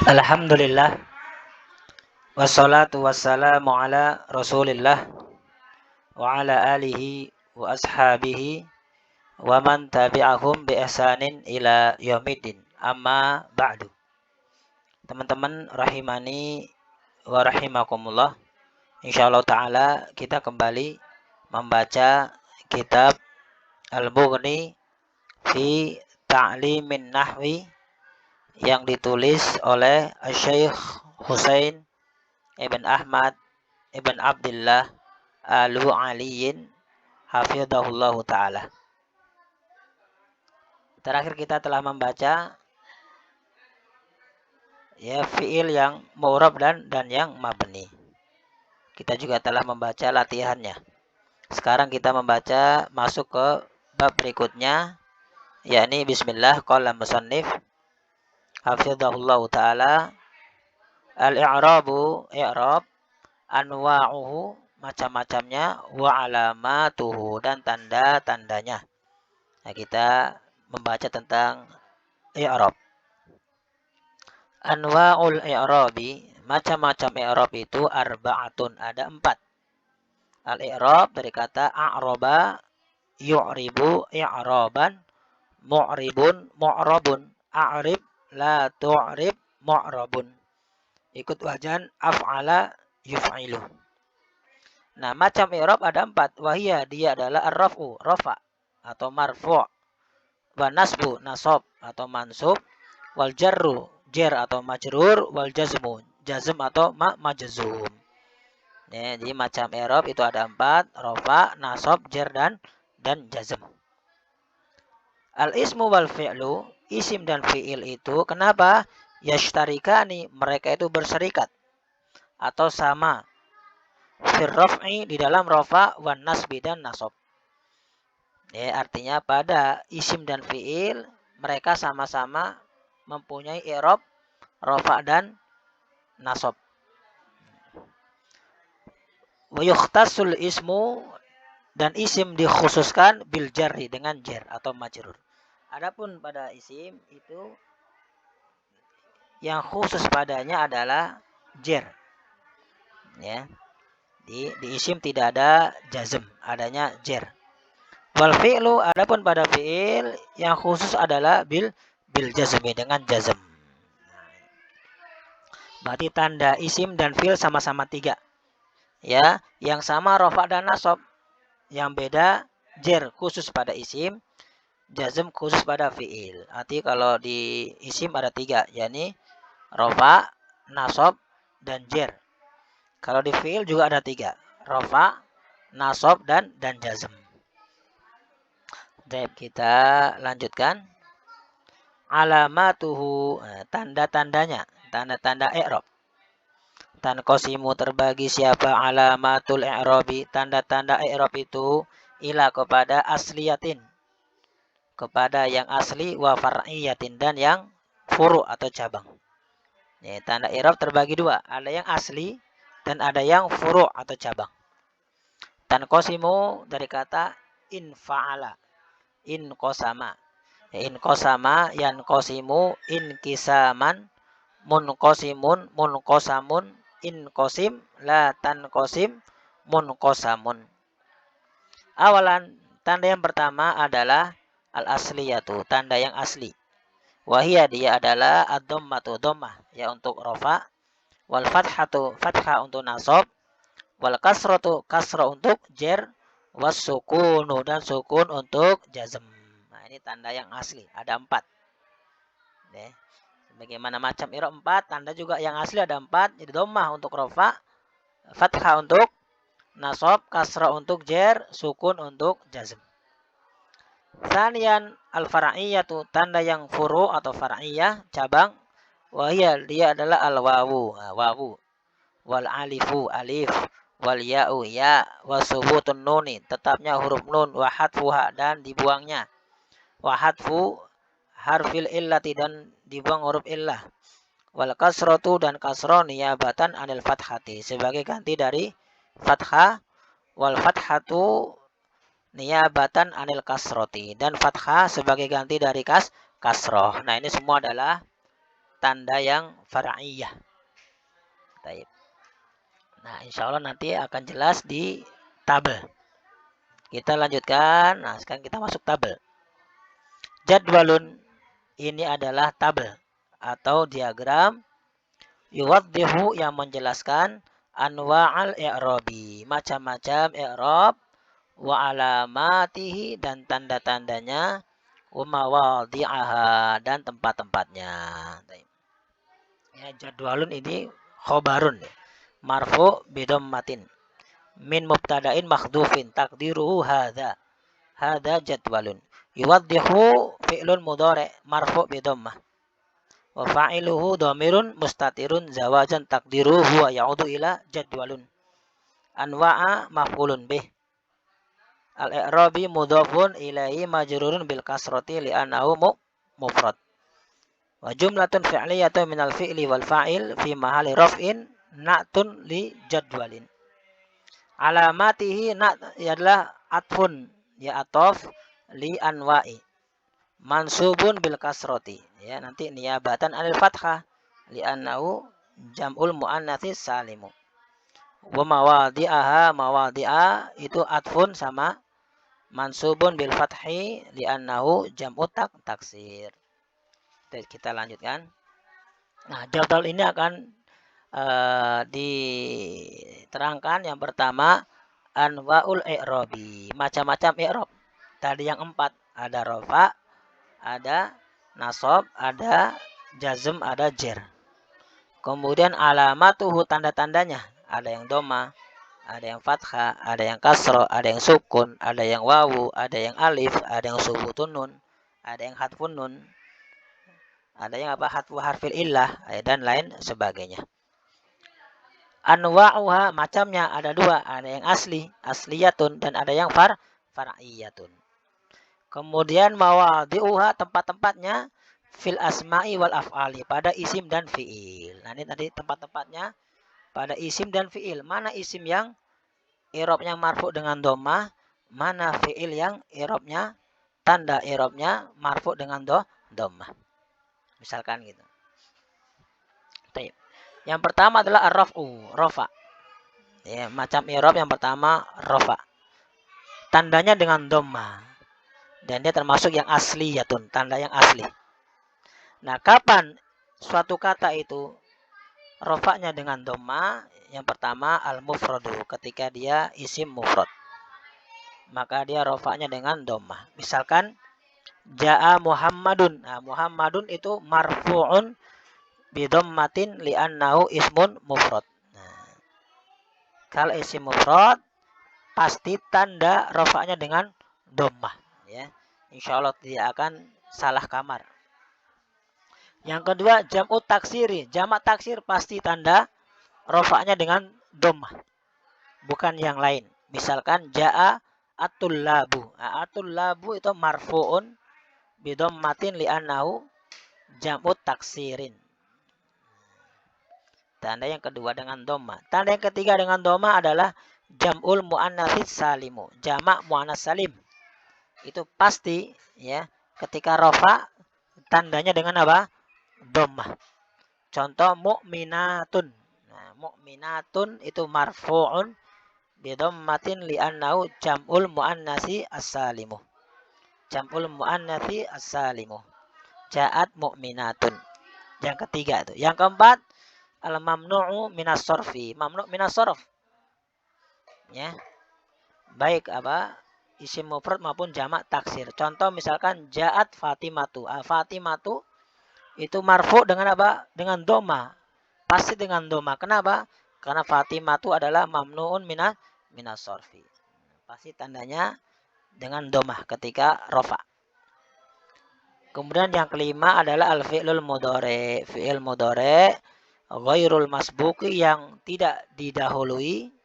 Alhamdulillah wassalatu wassalamu ala Rasulillah wa ala alihi wa ashabihi wa man tabi'ahum bi ihsanin ila yaumiddin. Amma ba'du. Teman-teman rahimani wa rahimakumullah. Insyaallah taala kita kembali membaca kitab Al-Mughni fi Ta'limin Nahwi yang ditulis oleh Syekh Husain Ibn Ahmad Ibn Abdullah Al-Aliyin hafizahullahu taala. Terakhir kita telah membaca ya fiil yang mu'rab dan yang mabni. Kita juga telah membaca latihannya. Sekarang kita membaca masuk ke bab berikutnya, yakni bismillah qala musannif hafizahullahu taala al-i'rabu i'rab anwa'uhu macam-macamnya wa alamatuhu dan tanda-tandanya. Nah, kita membaca tentang i'rab. Anwa'ul i'rabi, macam-macam i'rab itu arba'atun, ada 4. Al-i'rab dari kata a'raba yu'ribu i'raban, mu'ribun mu'rabun, a'rib la tu'rib mu'rabun. Ikut wajan af'ala yuf'ilu. Nah, macam i'rab ada 4. Wahia, dia adalah ar-raf'u, rafa atau marfu', wa nasbu, nasab atau mansub, wal jarru, jar atau majrur, wal jazmu, jazm atau majzum. Ya, jadi macam i'rab itu ada 4, rafa, nasab, jar dan jazm. Al ismu wal fi'lu, isim dan fi'il itu kenapa? Yashtarikani, mereka itu berserikat atau sama. Fir raf'i, di dalam rafa, wan nasbi dan nasab. Ya, artinya pada isim dan fi'il mereka sama-sama mempunyai i'rab, rafa dan nasab. Wa yukhtasul ismu, dan isim dikhususkan bil jarri, dengan jar atau majrur. Adapun pada isim itu yang khusus padanya adalah jar. Ya. Di isim tidak ada jazm, adanya jar. Wal fi'lu, adapun pada fi'il yang khusus adalah bil jazmi, dengan jazm. Berarti tanda isim dan fi'il sama-sama 3. Ya, yang sama rafa dan nasab, yang beda jar khusus pada isim, jazm khusus pada fi'il. Arti kalau di isim ada 3, yakni rafa, nasab dan jar. Kalau di fi'il juga ada 3, rafa, nasab dan jazm. Baik, kita lanjutkan. Alamatuhu, tanda-tandanya, tanda-tanda i'rab. Tanqasimu, terbagi siapa alamatul i'rabi, tanda-tanda i'rab itu ila kepada asliyatin, kepada yang asli, wa far'iyatin, dan yang furu atau cabang. Ya, tanda i'rab terbagi 2, ada yang asli dan ada yang furu atau cabang. Tanqasimu dari kata in fa'ala, in qasama. In qasama yanqasimu in kisaman, munqasimun munqasamun, in qasim la tanqasim munqasamun. Awalan, tanda yang pertama adalah al-asliyatu, tanda yang asli. Wahia, dia adalah ad-dhammatu, dhammah ya untuk rafa, wal fathatu, fathah untuk nasab, wal kasratu, kasrah untuk jar, was sukunu, dan sukun untuk jazm. Nah, ini tanda yang asli, ada 4. Ya. Bagaimana macam i'rab 4, tanda juga yang asli ada 4. Jadi dhammah untuk rafa, fathah untuk nasab, kasrah untuk jar, sukun untuk jazm. Tsaniyan al-far'iyyatu, tanda yang furu atau far'iyah, cabang. Wahia, dia adalah al-wawu, wawu, wal alifu, alif, wal ya'u, ya, wa subutun nuni, tetapnya huruf nun, wa hadfuha, dan dibuangnya, wa hadfu harfil illati, dan dibuang huruf illah, wal kasratu, dan kasrah niyabatan anil fathati, sebagai ganti dari fathah, wal fathatu niyabatan anil kasroti, dan fathah sebagai ganti dari kasroh. Nah, ini semua adalah tanda yang far'iyah. Baik. Nah, insya Allah nanti akan jelas di tabel. Kita lanjutkan. Nah, sekarang kita masuk tabel. Jadwalun ini adalah tabel atau diagram yuwaddihu yang menjelaskan anwa'al i'rabi, macam-macam i'rab, wa alamatihi dan tanda-tandanya, wa mawadhi'aha dan tempat-tempatnya. Ya, jadwalun ini khobarun marfu bidhammatin min mubtada'in makhdufin taqdiruhu hadza. Hadza jadwalun. Yuwaddihu fi'lun mudhari' marfu bidhammah. Wa fa'iluhu dhamirun mustatirun zawajan taqdiruhu huwa ya'udu ila jadwalun. Anwa'a maf'ulun bih. Al-i'rabi mudhafun ilaihi majrurun bil kasrati li'annahu mufrad. Wa jumlatun fi'liyatun minal fi'li wal fa'il fi mahalli raf'in na'tun li jadwalin. Alamatihi adalah atfun ya atof li anwa'i. Mansubun bil kasroti ya nanti niyabatan anil fathah li annahu jam'ul muannatsis salimu. Wa mawadhi'a itu atfun sama mansubun bil fathi li annahu jam'u taksir. Kita lanjutkan. Nah, jadwal ini akan diterangkan. Yang pertama anwaul i'rabi, macam-macam i'rab. Tadi yang 4 ada rafa, ada nasab, ada jazm, ada jer. Kemudian alamatuhu tanda-tandanya, ada yang doma, ada yang fathah, ada yang kasro, ada yang sukun, ada yang wawu, ada yang alif, ada yang subutun nun, ada yang hatfun nun, ada yang hatfu harfil illah dan lain sebagainya. Anwa'uha macamnya ada 2, ada yang asliyatun dan ada yang far'iyatun. Kemudian mawadhi'uha tempat-tempatnya fil asma'i wal af'ali pada isim dan fi'il. Nah, ini tadi tempat-tempatnya pada isim dan fi'il. Mana isim yang i'rabnya marfu dengan dhammah, mana fi'il yang i'rabnya tanda i'rabnya marfu dengan dhammah. Misalkan gitu. Yang pertama adalah ar-raf'u, rafa. Ya, macam i'rab yang pertama rafa. Tandanya dengan dhammah. Dan dia termasuk yang asli yatun, tanda yang asli. Nah, kapan suatu kata itu rofaknya dengan dhamma? Yang pertama al-mufradu, ketika dia isim mufrad. Maka dia rofaknya dengan dhamma. Misalkan ja'a Muhammadun. Nah, Muhammadun itu marfu'un bidhammatin li'annahu ismun mufrad. Nah, kalau isim mufrad pasti tanda rofaknya dengan dhammah. Ya, insya Allah tidak akan salah kamar. Yang kedua jam'u taksiri, jamak taksir pasti tanda rofaknya dengan dhammah, bukan yang lain. Misalkan ja'a at-tullabu. At-tullabu itu marfu'un bidhammatin li'annahu jam'u taksirin. Tanda yang kedua dengan dhammah. Tanda yang ketiga dengan dhammah adalah jam'ul muannatsis salimu, jamak muannas salim. Itu pasti ya, ketika rofa tandanya dengan apa? Dhammah. Contoh mu'minatun. Nah, mu'minatun itu marfu'un bi dhammatin li'annahu jam'ul muannatsi as-salimu. Jam'ul muannatsi as-salimu. Ja'at mu'minatun. Yang ketiga itu. Yang keempat al-mamnu'u minas sorfi. Mamnu' minas sorf. Ya. Baik apa? Isim mufrad maupun jamak taksir. Contoh misalkan ja'at Fatimatu. Fatimatu itu marfu dengan apa? Dengan doma. Pasti dengan doma. Kenapa? Karena Fatimatu adalah mamnu'un minas sorfi. Pasti tandanya dengan doma ketika rofa. Kemudian yang kelima adalah al-fi'lul mudhari. Fi'il mudhari ghairul masbuqi yang tidak didahului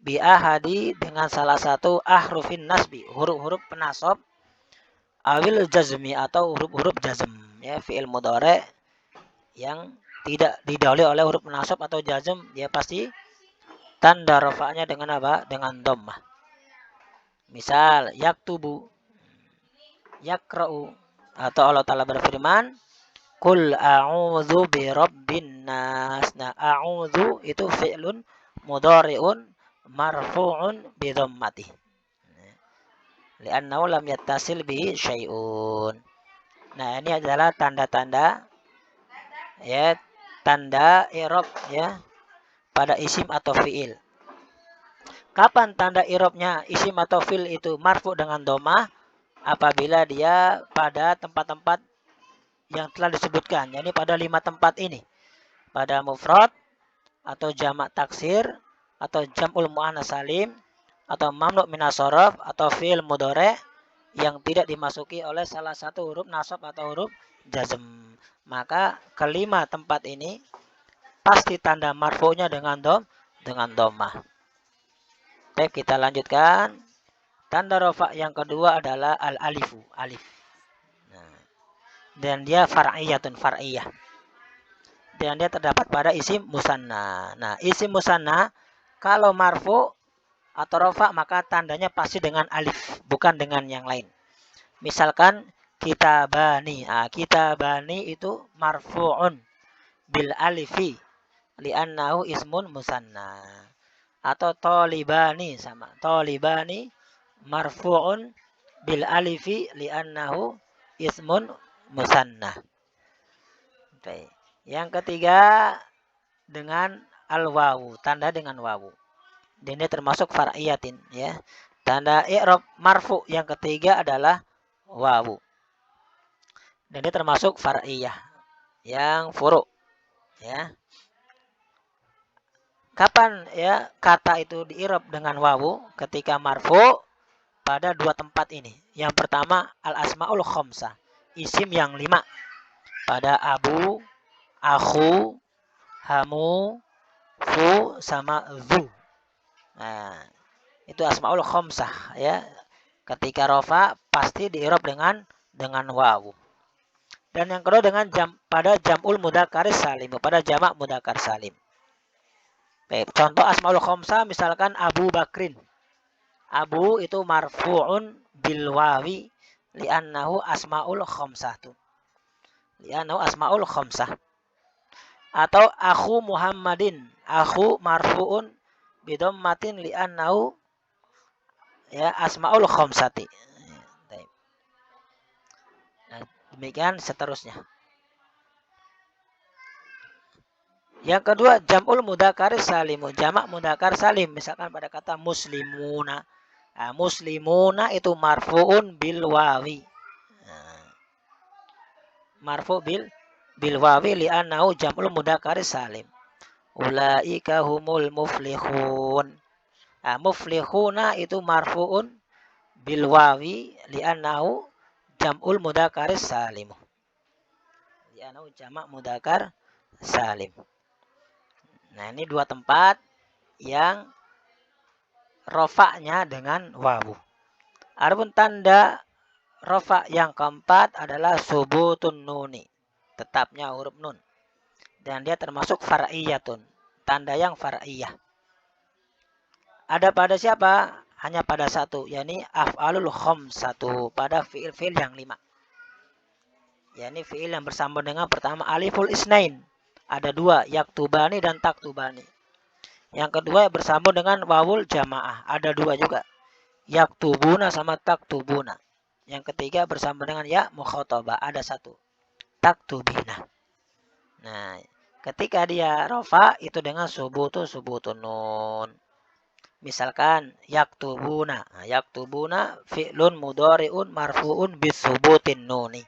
bi ahadi dengan salah satu ahrufin nasbi, huruf-huruf penasab, awil jazmi atau huruf-huruf jazm. Ya, fi'il mudhari yang tidak didahului oleh huruf penasab atau jazm, dia pasti tanda rafa'nya dengan apa? Dengan dhammah. Misal yaktubu, yakra'u, atau Allah Ta'ala berfirman Qul a'udzu birabbin nas. Nah, a'udzu itu fi'lun mudhari'un marfu'un bi dhammati. Li'annahu lam yattasil bihi syai'un. Nah, ini adalah tanda-tanda ya, tanda i'rab ya pada isim atau fi'il. Kapan tanda i'rabnya isim atau fi'il itu marfu dengan dhammah? Apabila dia pada tempat-tempat yang telah disebutkan, yakni pada 5 tempat ini. Pada mufrad atau jamak taksir atau jam'ul muannats salim atau mamnu' minas sharaf atau fi'il mudhari' yang tidak dimasuki oleh salah satu huruf nasab atau huruf jazm. Maka kelima tempat ini pasti tanda marfu'nya dengan dhammah. Baik, kita lanjutkan. Tanda rafa yang kedua adalah al-alifu, alif. Nah, dan dia far'iyatun, far'iyah. Dan dia terdapat pada isim musanna. Nah, isim musanna kalau marfu atau rafa maka tandanya pasti dengan alif, bukan dengan yang lain. Misalkan kitabani. Nah, kitabani itu marfu'un bil alifi li'annahu ismun musanna. Atau tolibani sama. Tolibani marfu'un bil alifi li'annahu ismun musanna. Baik. Yang ketiga dengan al-wawu, tanda dengan wawu. Dan ini termasuk far'iyatin ya. Tanda i'rab marfu yang ketiga adalah wawu. Dan ini termasuk far'iyah yang furu ya. Kapan ya kata itu di-i'rab dengan wawu? Ketika marfu pada 2 tempat ini. Yang pertama al-asmaul khamsah, isim yang 5. Pada abu, akhu, hamu, fu sama zu. Nah, itu asmaul khamsah ya. Ketika rafa pasti di-i'rab dengan wawu. Dan yang kedua dengan pada jam'ul mudzakkar salim, pada jamak mudzakkar salim. Baik, contoh asmaul khamsah misalkan Abu Bakrin. Abu itu marfu'un bil wawi li'annahu asmaul khamsah. Li'annahu asmaul khamsah. Atau akhu Muhammadin. Akhu marfu'un bidhammatin li'annahu ya asmaul khamsati. Nah, demikian seterusnya. Yang kedua jam'ul mudzakkar salim, jamak mudzakkar salim, misalkan pada kata muslimuna. Nah, muslimuna itu marfu'un bil wawi. Nah, marfu' bil wawi li'annahu jam'ul mudzakkar salim. Ulaika humul muflihun. Nah, muflihuna itu marfu'un bil wawi li'annahu jam'ul mudzakkar salim. Li'annahu jamak mudzakkar salim. Nah, ini 2 tempat yang rofaknya dengan wawu. Adapun tanda rofa yang keempat adalah subutun nuni, tetapnya huruf nun. Dan dia termasuk far'iyatun, tanda yang far'iyah. Ada pada siapa? Hanya pada satu, yakni af'alul khamsatu, pada fi'il-fi'il yang 5. Yakni fi'il yang bersambung dengan pertama aliful isnain. Ada 2, yaktubani dan taktubani. Yang kedua bersambung dengan wawul jamaah. Ada 2 juga. Yaktubuna sama taktubuna. Yang ketiga bersambung dengan ya mukhatabah. Ada 1. Taktubina. Nah, ketika dia rafa itu dengan subutun nun. Misalkan yaktubuna. Nah, yaktubuna fi'lun mudhari'un marfu'un bisubutin nuni.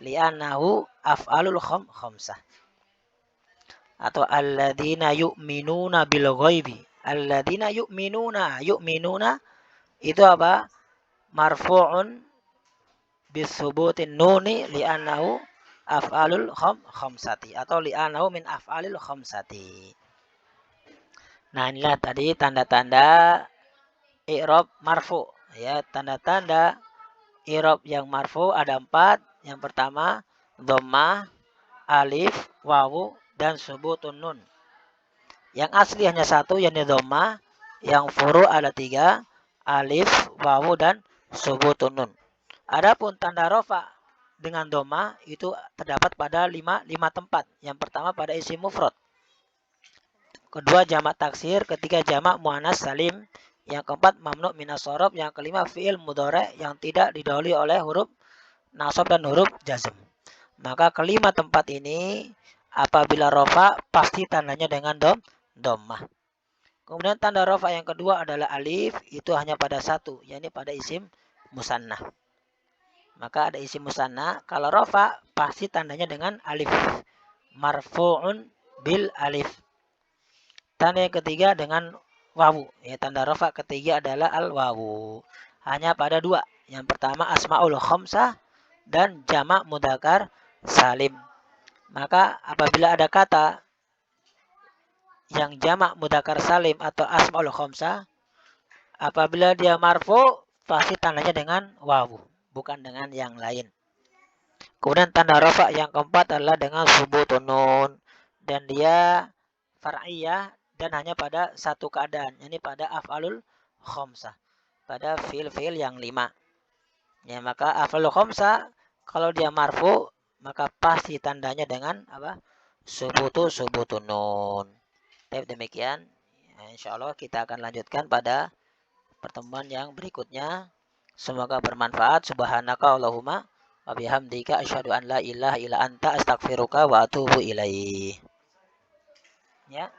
Li'annahu af'alul khamsah. Atau alladzina yu'minuna bil ghaibi. Alladzina yu'minuna. Yu'minuna itu apa? Marfu'un bisubutin nuni li'annahu af'alul khamsati. Atau li'annahu min af'alil khamsati. Nah, inilah tadi tanda-tanda i'rab marfu. Ya, tanda-tanda i'rab yang marfu ada 4. Yang pertama dhammah, alif, wawu, dan subutun nun. Yang asli hanya 1, yakni dhammah. Yang furu ada 3, alif, wawu, dan subutun nun. Adapun tanda rafa dengan doma itu terdapat pada lima tempat. Yang pertama pada isim mufrad. Kedua jamak taksir, ketiga jamak muannas salim, yang keempat mamnu minas shorof, yang kelima fi'il mudhari yang tidak didahului oleh huruf nasab dan huruf jazm. Maka kelima tempat ini apabila rofa pasti tandanya dengan dommah. Kemudian tanda rofa yang kedua adalah alif, itu hanya pada satu, yakni pada isim musanna. Maka ada isim musanna, kalau rofa pasti tandanya dengan alif. Marfu'un bil alif. Tanda yang ketiga dengan wawu. Ya, tanda rofa ketiga adalah al wawu. Hanya pada dua. Yang pertama asmaul khamsah dan jamak mudzakkar salim. Maka apabila ada kata yang jamak mudzakkar salim atau asmaul khamsah, apabila dia marfu pasti tandanya dengan wawu, bukan dengan yang lain. Kemudian tanda rofa yang keempat adalah dengan subutun nun, dan dia far'iyah dan hanya pada satu keadaan, yakni pada af'alul khamsah, pada fi'il-fi'il yang 5. Ya, maka af'alul khamsah kalau dia marfu maka pasti tandanya dengan apa? Subutun nun. Demikian. Ya, insyaallah kita akan lanjutkan pada pertemuan yang berikutnya. Semoga bermanfaat. Subhanaka Allahumma wa bihamdika asyhadu an la ilaha illa anta astaghfiruka wa atubu ilaih. Ya.